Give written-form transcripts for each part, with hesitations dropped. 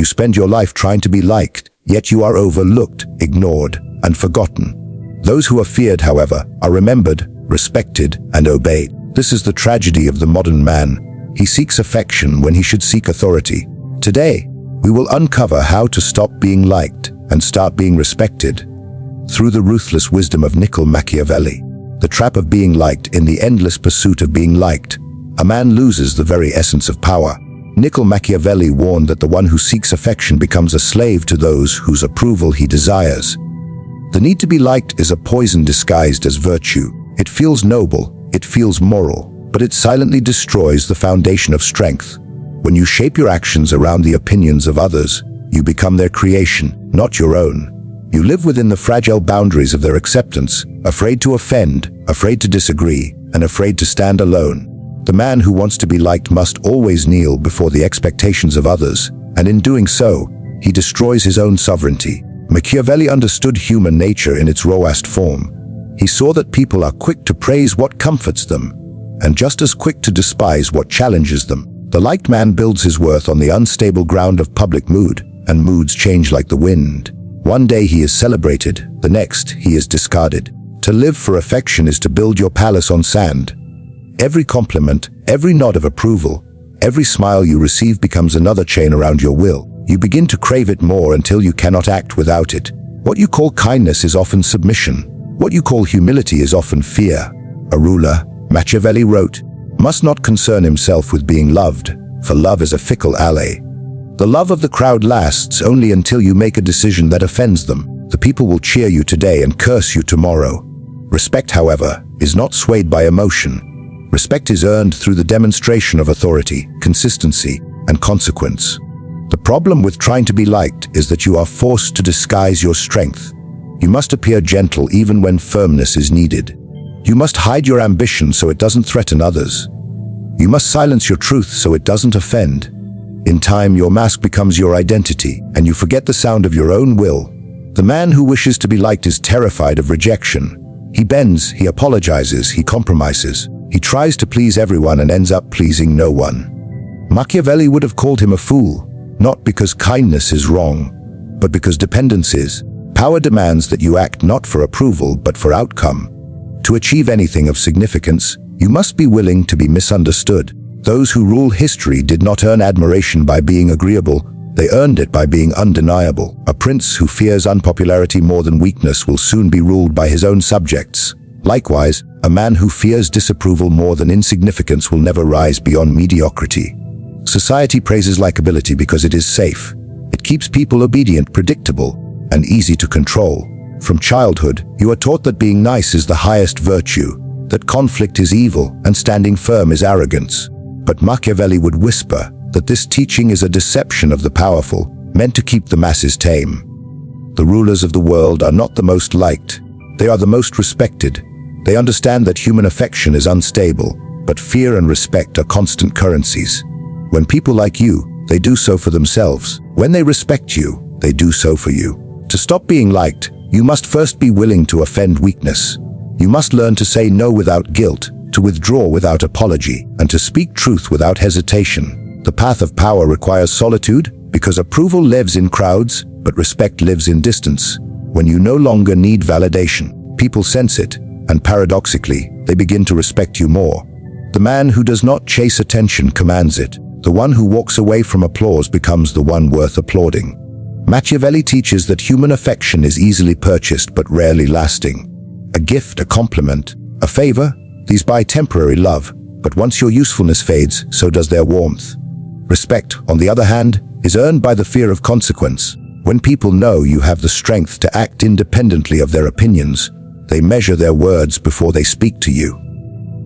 You spend your life trying to be liked, yet you are overlooked, ignored, and forgotten. Those who are feared, however, are remembered, respected, and obeyed. This is the tragedy of the modern man. He seeks affection when he should seek authority. Today, we will uncover how to stop being liked and start being respected through the ruthless wisdom of Machiavelli. The trap of being liked. In the endless pursuit of being liked, a man loses the very essence of power. Machiavelli warned that the one who seeks affection becomes a slave to those whose approval he desires. The need to be liked is a poison disguised as virtue. It feels noble, it feels moral, but it silently destroys the foundation of strength. When you shape your actions around the opinions of others, you become their creation, not your own. You live within the fragile boundaries of their acceptance, afraid to offend, afraid to disagree, and afraid to stand alone. The man who wants to be liked must always kneel before the expectations of others, and in doing so, he destroys his own sovereignty. Machiavelli understood human nature in its rawest form. He saw that people are quick to praise what comforts them, and just as quick to despise what challenges them. The liked man builds his worth on the unstable ground of public mood, and moods change like the wind. One day he is celebrated, the next he is discarded. To live for affection is to build your palace on sand. Every compliment, every nod of approval, every smile you receive becomes another chain around your will. You begin to crave it more until you cannot act without it. What you call kindness is often submission. What you call humility is often fear. A ruler, Machiavelli wrote, must not concern himself with being loved, for love is a fickle ally. The love of the crowd lasts only until you make a decision that offends them. The people will cheer you today and curse you tomorrow. Respect, however, is not swayed by emotion. Respect is earned through the demonstration of authority, consistency, and consequence. The problem with trying to be liked is that you are forced to disguise your strength. You must appear gentle even when firmness is needed. You must hide your ambition so it doesn't threaten others. You must silence your truth so it doesn't offend. In time, your mask becomes your identity, and you forget the sound of your own will. The man who wishes to be liked is terrified of rejection. He bends, he apologizes, he compromises. He tries to please everyone and ends up pleasing no one. Machiavelli would have called him a fool, not because kindness is wrong, but because dependence is. Power demands that you act not for approval, but for outcome. To achieve anything of significance, you must be willing to be misunderstood. Those who rule history did not earn admiration by being agreeable, they earned it by being undeniable. A prince who fears unpopularity more than weakness will soon be ruled by his own subjects. Likewise, a man who fears disapproval more than insignificance will never rise beyond mediocrity. Society praises likability because it is safe. It keeps people obedient, predictable, and easy to control. From childhood, you are taught that being nice is the highest virtue, that conflict is evil and standing firm is arrogance. But Machiavelli would whisper that this teaching is a deception of the powerful, meant to keep the masses tame. The rulers of the world are not the most liked. They are the most respected. They understand that human affection is unstable, but fear and respect are constant currencies. When people like you, they do so for themselves. When they respect you, they do so for you. To stop being liked, you must first be willing to offend weakness. You must learn to say no without guilt, to withdraw without apology, and to speak truth without hesitation. The path of power requires solitude, because approval lives in crowds, but respect lives in distance. When you no longer need validation, people sense it, and paradoxically, they begin to respect you more. The man who does not chase attention commands it. The one who walks away from applause becomes the one worth applauding. Machiavelli teaches that human affection is easily purchased but rarely lasting. A gift, a compliment, a favor, these buy temporary love, but once your usefulness fades, so does their warmth. Respect, on the other hand, is earned by the fear of consequence. When people know you have the strength to act independently of their opinions, they measure their words before they speak to you.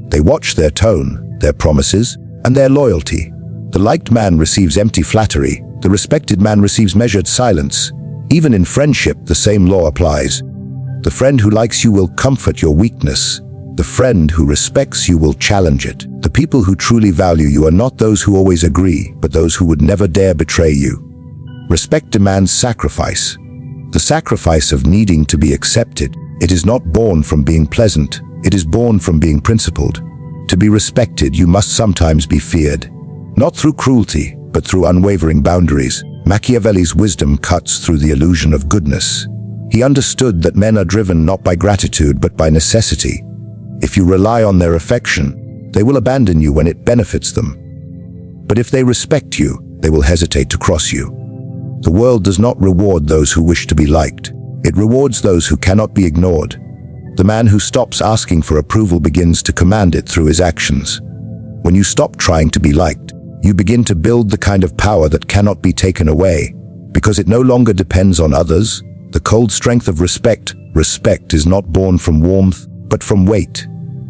They watch their tone, their promises, and their loyalty. The liked man receives empty flattery, the respected man receives measured silence. Even in friendship, the same law applies. The friend who likes you will comfort your weakness. The friend who respects you will challenge it. The people who truly value you are not those who always agree, but those who would never dare betray you. Respect demands sacrifice. The sacrifice of needing to be accepted. It is not born from being pleasant. It is born from being principled. To be respected, you must sometimes be feared. Not through cruelty, but through unwavering boundaries. Machiavelli's wisdom cuts through the illusion of goodness. He understood that men are driven not by gratitude but by necessity. If you rely on their affection, they will abandon you when it benefits them. But if they respect you, they will hesitate to cross you. The world does not reward those who wish to be liked. It rewards those who cannot be ignored. The man who stops asking for approval begins to command it through his actions. When you stop trying to be liked, you begin to build the kind of power that cannot be taken away, because it no longer depends on others. The cold strength of respect. Respect is not born from warmth, but from weight.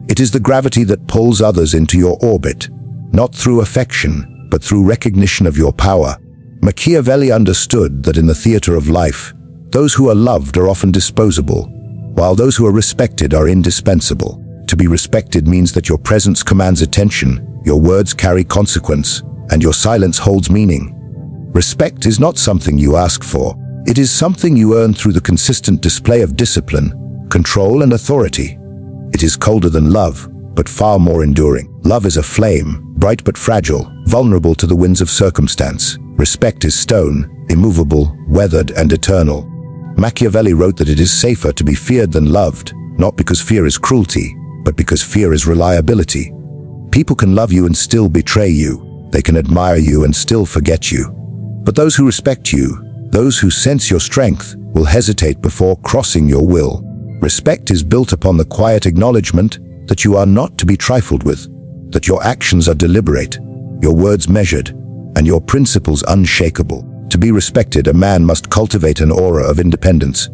It is the gravity that pulls others into your orbit, not through affection, but through recognition of your power. Machiavelli understood that in the theater of life, those who are loved are often disposable, while those who are respected are indispensable. To be respected means that your presence commands attention, your words carry consequence, and your silence holds meaning. Respect is not something you ask for. It is something you earn through the consistent display of discipline, control, and authority. It is colder than love, but far more enduring. Love is a flame, bright but fragile, vulnerable to the winds of circumstance. Respect is stone, immovable, weathered, and eternal. Machiavelli wrote that it is safer to be feared than loved, not because fear is cruelty, but because fear is reliability. People can love you and still betray you. They can admire you and still forget you. But those who respect you, those who sense your strength, will hesitate before crossing your will. Respect is built upon the quiet acknowledgement that you are not to be trifled with, that your actions are deliberate, your words measured, and your principles unshakable. To be respected, a man must cultivate an aura of independence.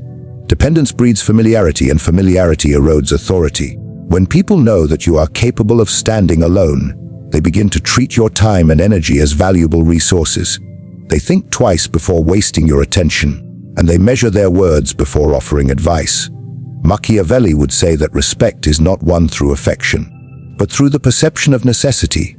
Dependence breeds familiarity, and familiarity erodes authority. When people know that you are capable of standing alone, they begin to treat your time and energy as valuable resources. They think twice before wasting your attention, and they measure their words before offering advice. Machiavelli would say that respect is not won through affection, but through the perception of necessity.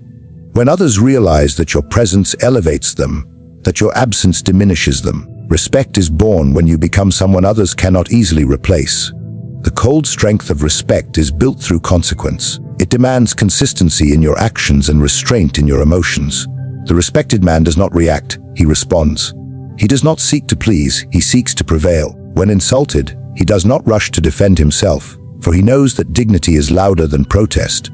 When others realize that your presence elevates them, that your absence diminishes them, respect is born when you become someone others cannot easily replace. The cold strength of respect is built through consequence. It demands consistency in your actions and restraint in your emotions. The respected man does not react, he responds. He does not seek to please, he seeks to prevail. When insulted, he does not rush to defend himself, for he knows that dignity is louder than protest.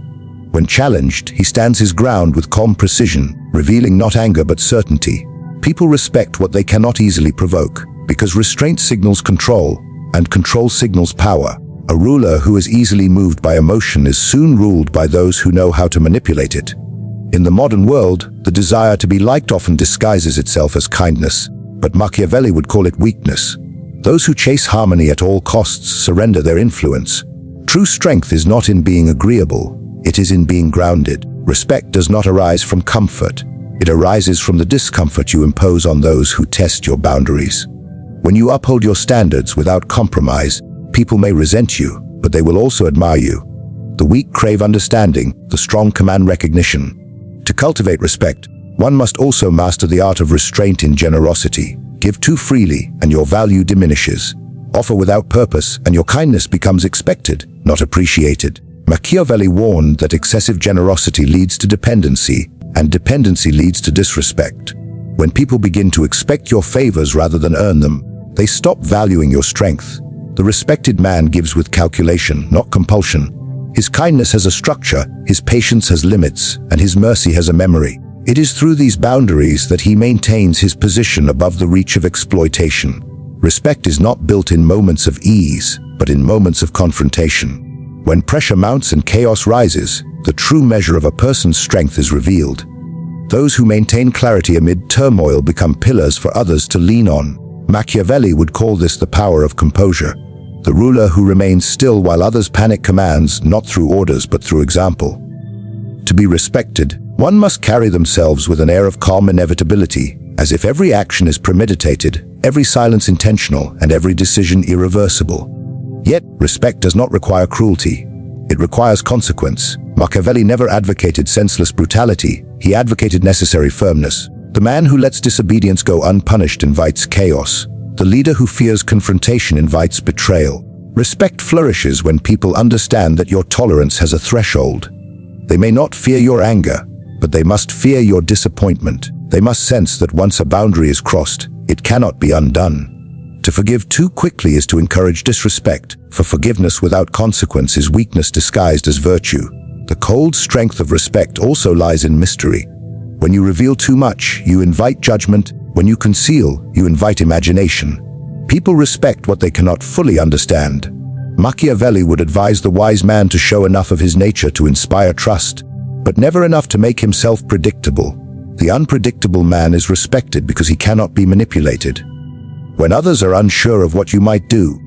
When challenged, he stands his ground with calm precision, revealing not anger but certainty. People respect what they cannot easily provoke, because restraint signals control, and control signals power. A ruler who is easily moved by emotion is soon ruled by those who know how to manipulate it. In the modern world, the desire to be liked often disguises itself as kindness, but Machiavelli would call it weakness. Those who chase harmony at all costs surrender their influence. True strength is not in being agreeable, it is in being grounded. Respect does not arise from comfort. It arises from the discomfort you impose on those who test your boundaries. When you uphold your standards without compromise, people may resent you, but they will also admire you. The weak crave understanding, the strong command recognition. To cultivate respect, one must also master the art of restraint in generosity. Give too freely, and your value diminishes. Offer without purpose, and your kindness becomes expected, not appreciated. Machiavelli warned that excessive generosity leads to dependency, and dependency leads to disrespect. When people begin to expect your favors rather than earn them, they stop valuing your strength. The respected man gives with calculation, not compulsion. His kindness has a structure, his patience has limits, and his mercy has a memory. It is through these boundaries that he maintains his position above the reach of exploitation. Respect is not built in moments of ease, but in moments of confrontation. When pressure mounts and chaos rises, the true measure of a person's strength is revealed. Those who maintain clarity amid turmoil become pillars for others to lean on. Machiavelli would call this the power of composure. The ruler who remains still while others panic commands, not through orders but through example. To be respected, one must carry themselves with an air of calm inevitability, as if every action is premeditated, every silence intentional, and every decision irreversible. Yet, respect does not require cruelty. It requires consequence. Machiavelli never advocated senseless brutality, he advocated necessary firmness. The man who lets disobedience go unpunished invites chaos. The leader who fears confrontation invites betrayal. Respect flourishes when people understand that your tolerance has a threshold. They may not fear your anger, but they must fear your disappointment. They must sense that once a boundary is crossed, it cannot be undone. To forgive too quickly is to encourage disrespect, for forgiveness without consequence is weakness disguised as virtue. The cold strength of respect also lies in mystery. When you reveal too much, you invite judgment. When you conceal, you invite imagination. People respect what they cannot fully understand. Machiavelli would advise the wise man to show enough of his nature to inspire trust, but never enough to make himself predictable. The unpredictable man is respected because he cannot be manipulated. When others are unsure of what you might do,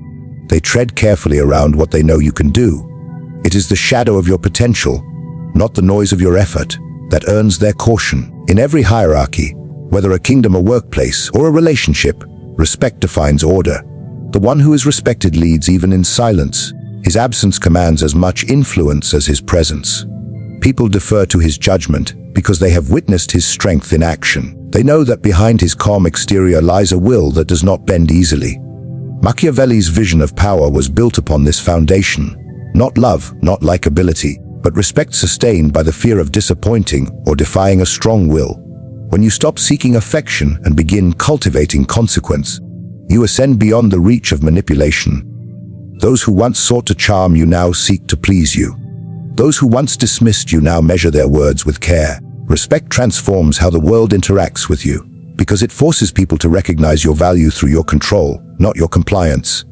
they tread carefully around what they know you can do. It is the shadow of your potential, not the noise of your effort, that earns their caution. In every hierarchy, whether a kingdom, a workplace, or a relationship, respect defines order. The one who is respected leads even in silence. His absence commands as much influence as his presence. People defer to his judgment because they have witnessed his strength in action. They know that behind his calm exterior lies a will that does not bend easily. Machiavelli's vision of power was built upon this foundation. Not love, not likability, but respect sustained by the fear of disappointing or defying a strong will. When you stop seeking affection and begin cultivating consequence, you ascend beyond the reach of manipulation. Those who once sought to charm you now seek to please you. Those who once dismissed you now measure their words with care. Respect transforms how the world interacts with you, because it forces people to recognize your value through your control, not your compliance.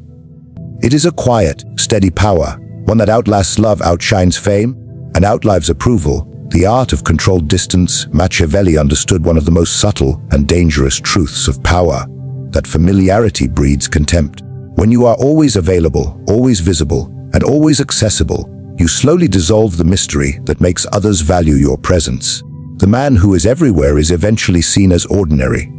It is a quiet, steady power, one that outlasts love, outshines fame, and outlives approval. The art of controlled distance. Machiavelli understood one of the most subtle and dangerous truths of power, that familiarity breeds contempt. When you are always available, always visible, and always accessible, you slowly dissolve the mystery that makes others value your presence. The man who is everywhere is eventually seen as ordinary.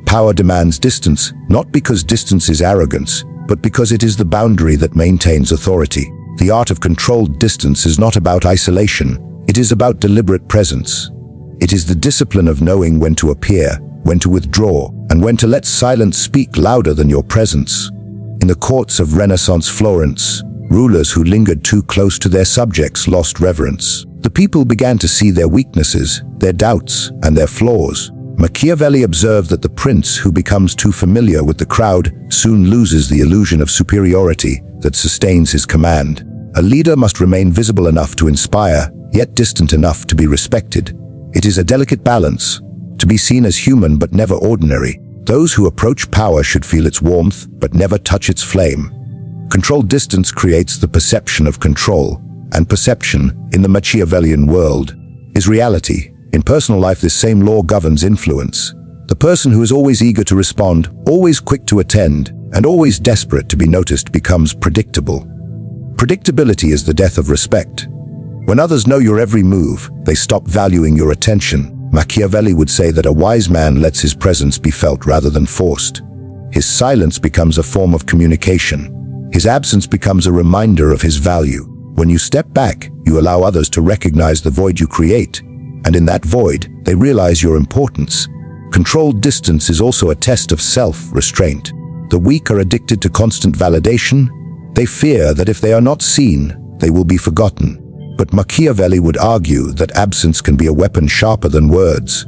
Power demands distance, not because distance is arrogance, but because it is the boundary that maintains authority. The art of controlled distance is not about isolation. It is about deliberate presence. It is the discipline of knowing when to appear, when to withdraw, and when to let silence speak louder than your presence. In the courts of Renaissance Florence, rulers who lingered too close to their subjects lost reverence. The people began to see their weaknesses, their doubts, and their flaws. Machiavelli observed that the prince who becomes too familiar with the crowd soon loses the illusion of superiority that sustains his command. A leader must remain visible enough to inspire, yet distant enough to be respected. It is a delicate balance, to be seen as human but never ordinary. Those who approach power should feel its warmth but never touch its flame. Controlled distance creates the perception of control, and perception, in the Machiavellian world, is reality. In personal life, this same law governs influence. The person who is always eager to respond, always quick to attend, and always desperate to be noticed becomes predictable. Predictability is the death of respect. When others know your every move, they stop valuing your attention. Machiavelli would say that a wise man lets his presence be felt rather than forced. His silence becomes a form of communication. His absence becomes a reminder of his value. When you step back, you allow others to recognize the void you create, and in that void, they realize your importance. Controlled distance is also a test of self-restraint. The weak are addicted to constant validation. They fear that if they are not seen, they will be forgotten. But Machiavelli would argue that absence can be a weapon sharper than words.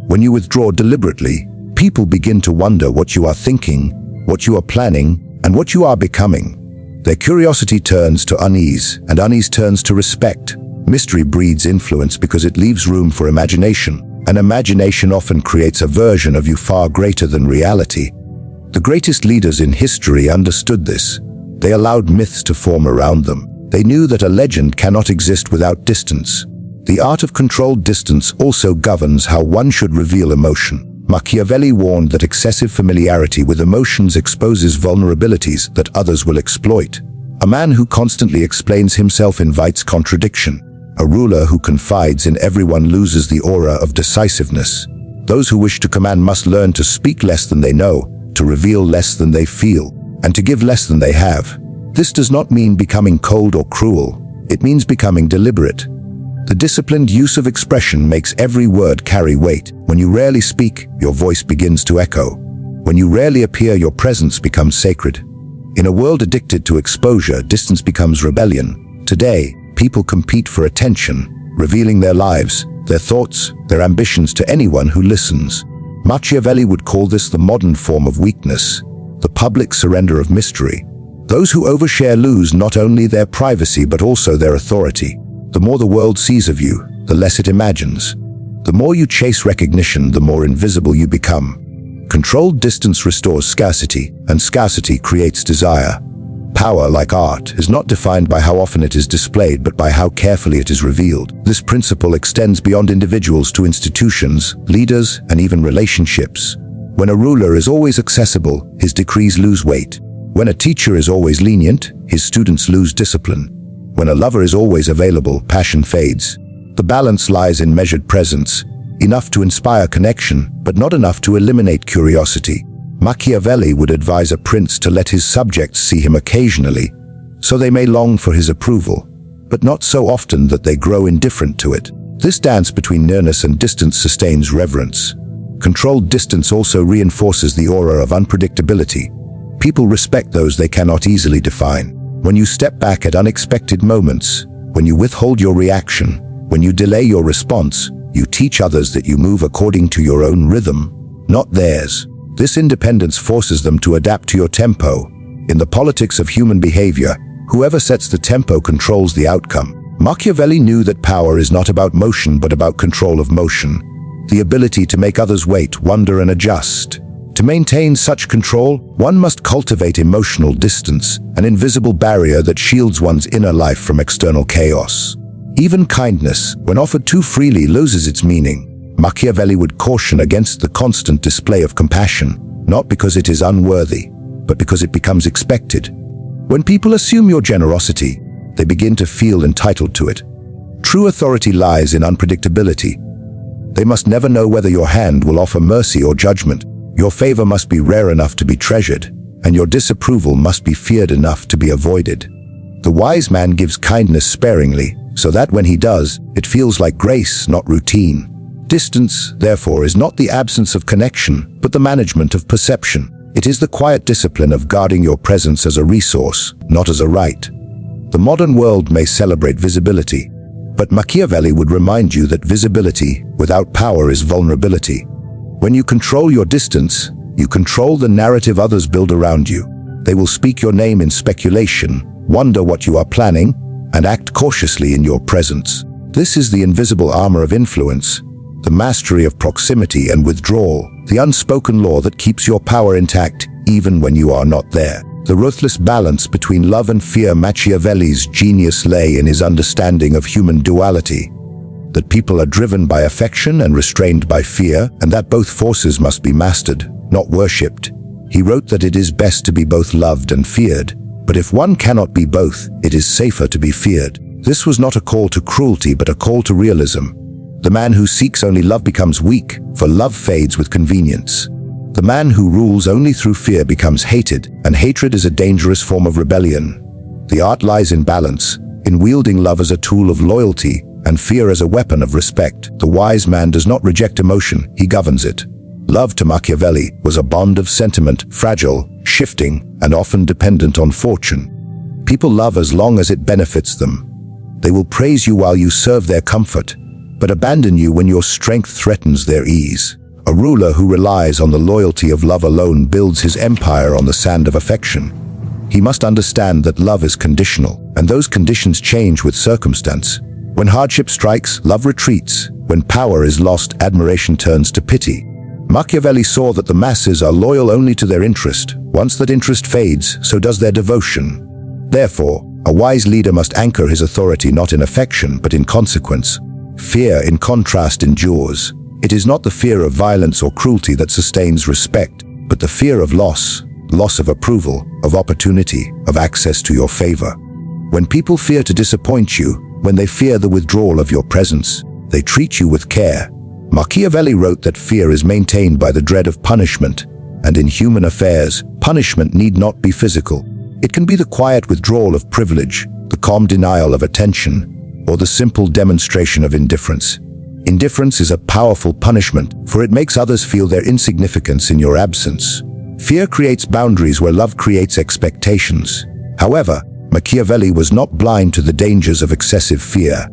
When you withdraw deliberately, people begin to wonder what you are thinking, what you are planning, and what you are becoming. Their curiosity turns to unease, and unease turns to respect. Mystery breeds influence because it leaves room for imagination, and imagination often creates a version of you far greater than reality. The greatest leaders in history understood this. They allowed myths to form around them. They knew that a legend cannot exist without distance. The art of controlled distance also governs how one should reveal emotion. Machiavelli warned that excessive familiarity with emotions exposes vulnerabilities that others will exploit. A man who constantly explains himself invites contradiction. A ruler who confides in everyone loses the aura of decisiveness. Those who wish to command must learn to speak less than they know, to reveal less than they feel, and to give less than they have. This does not mean becoming cold or cruel. It means becoming deliberate. The disciplined use of expression makes every word carry weight. When you rarely speak, your voice begins to echo. When you rarely appear, your presence becomes sacred. In a world addicted to exposure, distance becomes rebellion. Today, people compete for attention, revealing their lives, their thoughts, their ambitions to anyone who listens. Machiavelli would call this the modern form of weakness, the public surrender of mystery. Those who overshare lose not only their privacy but also their authority. The more the world sees of you, the less it imagines. The more you chase recognition, the more invisible you become. Controlled distance restores scarcity, and scarcity creates desire. Power, like art, is not defined by how often it is displayed but by how carefully it is revealed. This principle extends beyond individuals to institutions, leaders, and even relationships. When a ruler is always accessible, his decrees lose weight. When a teacher is always lenient, his students lose discipline. When a lover is always available, passion fades. The balance lies in measured presence, enough to inspire connection, but not enough to eliminate curiosity. Machiavelli would advise a prince to let his subjects see him occasionally, so they may long for his approval, but not so often that they grow indifferent to it. This dance between nearness and distance sustains reverence. Controlled distance also reinforces the aura of unpredictability. People respect those they cannot easily define. When you step back at unexpected moments, when you withhold your reaction, when you delay your response, you teach others that you move according to your own rhythm, not theirs. This independence forces them to adapt to your tempo. In the politics of human behavior, whoever sets the tempo controls the outcome. Machiavelli knew that power is not about motion but about control of motion, the ability to make others wait, wonder, and adjust. To maintain such control, one must cultivate emotional distance, an invisible barrier that shields one's inner life from external chaos. Even kindness, when offered too freely, loses its meaning. Machiavelli would caution against the constant display of compassion, not because it is unworthy, but because it becomes expected. When people assume your generosity, they begin to feel entitled to it. True authority lies in unpredictability. They must never know whether your hand will offer mercy or judgment. Your favor must be rare enough to be treasured, and your disapproval must be feared enough to be avoided. The wise man gives kindness sparingly, so that when he does, it feels like grace, not routine. Distance, therefore, is not the absence of connection, but the management of perception. It is the quiet discipline of guarding your presence as a resource, not as a right. The modern world may celebrate visibility, but Machiavelli would remind you that visibility without power is vulnerability. When you control your distance, you control the narrative others build around you. They will speak your name in speculation, wonder what you are planning, and act cautiously in your presence. This is the invisible armor of influence, the mastery of proximity and withdrawal, the unspoken law that keeps your power intact even when you are not there. The ruthless balance between love and fear. Machiavelli's genius lay in his understanding of human duality, that people are driven by affection and restrained by fear, and that both forces must be mastered, not worshipped. He wrote that it is best to be both loved and feared, but if one cannot be both, it is safer to be feared. This was not a call to cruelty, but a call to realism. The man who seeks only love becomes weak, for love fades with convenience. The man who rules only through fear becomes hated, and hatred is a dangerous form of rebellion. The art lies in balance, in wielding love as a tool of loyalty and fear as a weapon of respect. The wise man does not reject emotion, he governs it. Love to Machiavelli was a bond of sentiment, fragile, shifting, and often dependent on fortune. People love as long as it benefits them. They will praise you while you serve their comfort, but abandon you when your strength threatens their ease. A ruler who relies on the loyalty of love alone builds his empire on the sand of affection. He must understand that love is conditional, and those conditions change with circumstance. When hardship strikes, love retreats. When power is lost, admiration turns to pity. Machiavelli saw that the masses are loyal only to their interest. Once that interest fades, so does their devotion. Therefore, a wise leader must anchor his authority not in affection, but in consequence. Fear, in contrast, endures. It is not the fear of violence or cruelty that sustains respect, but the fear of loss of approval, of opportunity, of access to your favor. When people fear to disappoint you, when they fear the withdrawal of your presence, they treat you with care. Machiavelli wrote that fear is maintained by the dread of punishment, and in human affairs, punishment need not be physical. It can be the quiet withdrawal of privilege, the calm denial of attention, or the simple demonstration of indifference. Indifference is a powerful punishment, for it makes others feel their insignificance in your absence. Fear creates boundaries where love creates expectations. However, Machiavelli was not blind to the dangers of excessive fear.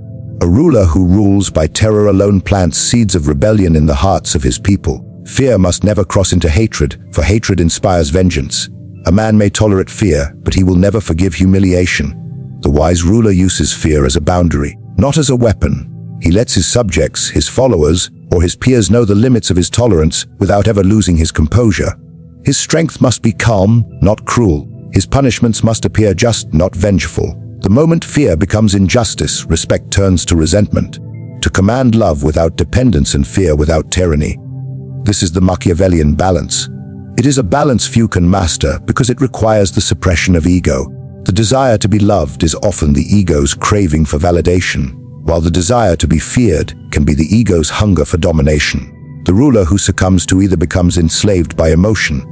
A ruler who rules by terror alone plants seeds of rebellion in the hearts of his people. Fear must never cross into hatred, for hatred inspires vengeance. A man may tolerate fear, but he will never forgive humiliation. The wise ruler uses fear as a boundary, not as a weapon. He lets his subjects, his followers, or his peers know the limits of his tolerance without ever losing his composure. His strength must be calm, not cruel. His punishments must appear just, not vengeful. The moment fear becomes injustice, respect turns to resentment. To command love without dependence and fear without tyranny. This is the Machiavellian balance. It is a balance few can master because it requires the suppression of ego. The desire to be loved is often the ego's craving for validation, while the desire to be feared can be the ego's hunger for domination. The ruler who succumbs to either becomes enslaved by emotion.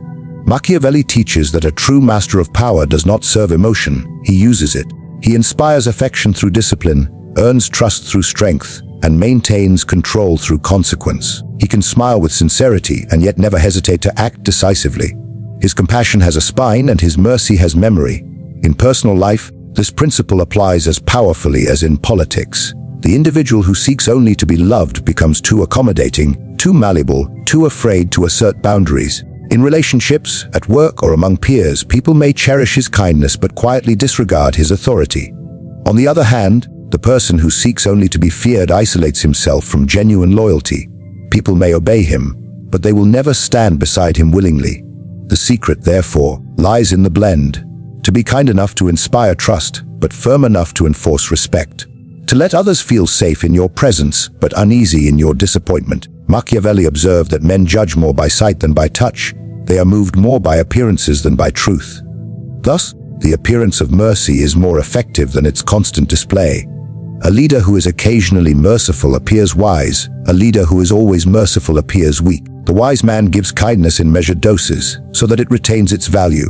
Machiavelli teaches that a true master of power does not serve emotion, he uses it. He inspires affection through discipline, earns trust through strength, and maintains control through consequence. He can smile with sincerity and yet never hesitate to act decisively. His compassion has a spine and his mercy has memory. In personal life, this principle applies as powerfully as in politics. The individual who seeks only to be loved becomes too accommodating, too malleable, too afraid to assert boundaries. In relationships, at work, or among peers, people may cherish his kindness but quietly disregard his authority. On the other hand, the person who seeks only to be feared isolates himself from genuine loyalty. People may obey him, but they will never stand beside him willingly. The secret, therefore, lies in the blend. To be kind enough to inspire trust, but firm enough to enforce respect. To let others feel safe in your presence, but uneasy in your disappointment. Machiavelli observed that men judge more by sight than by touch. They are moved more by appearances than by truth. Thus, the appearance of mercy is more effective than its constant display. A leader who is occasionally merciful appears wise. A leader who is always merciful appears weak. The wise man gives kindness in measured doses, so that it retains its value.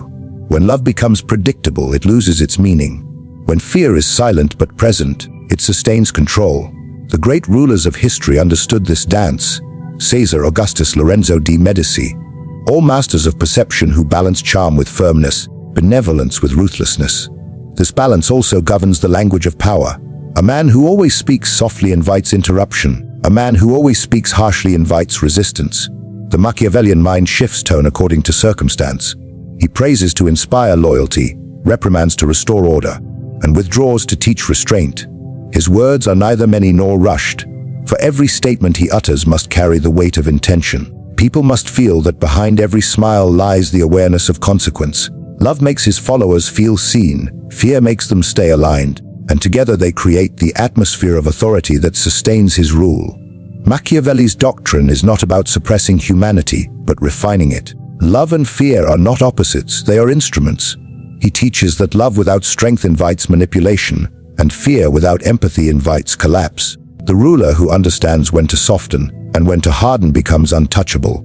When love becomes predictable, it loses its meaning. When fear is silent but present, it sustains control. The great rulers of history understood this dance. Caesar, Augustus, Lorenzo de Medici, all masters of perception who balance charm with firmness, benevolence with ruthlessness. This balance also governs the language of power. A man who always speaks softly invites interruption. A man who always speaks harshly invites resistance. The Machiavellian mind shifts tone according to circumstance. He praises to inspire loyalty, reprimands to restore order, and withdraws to teach restraint. His words are neither many nor rushed. For every statement he utters must carry the weight of intention. People must feel that behind every smile lies the awareness of consequence. Love makes his followers feel seen, fear makes them stay aligned, and together they create the atmosphere of authority that sustains his rule. Machiavelli's doctrine is not about suppressing humanity, but refining it. Love and fear are not opposites, they are instruments. He teaches that love without strength invites manipulation, and fear without empathy invites collapse. The ruler who understands when to soften and when to harden becomes untouchable.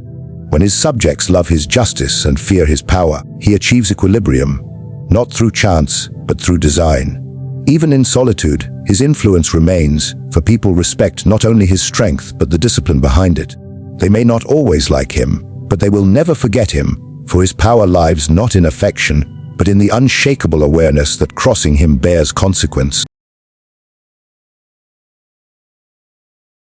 When his subjects love his justice and fear his power, he achieves equilibrium, not through chance, but through design. Even in solitude, his influence remains, for people respect not only his strength but the discipline behind it. They may not always like him, but they will never forget him, for his power lies not in affection, but in the unshakable awareness that crossing him bears consequence.